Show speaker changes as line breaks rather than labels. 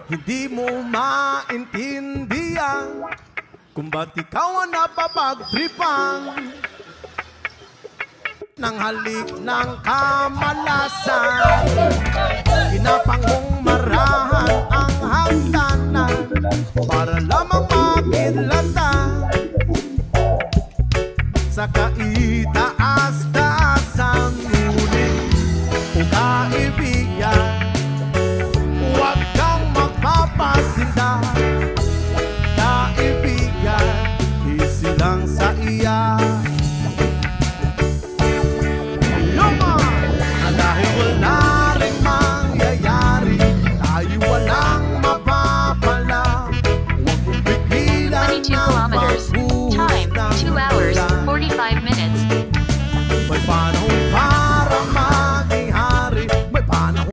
Hindi mo maintindihan kung ba't ikaw ang napapagtripan ng halik ng kamalasan.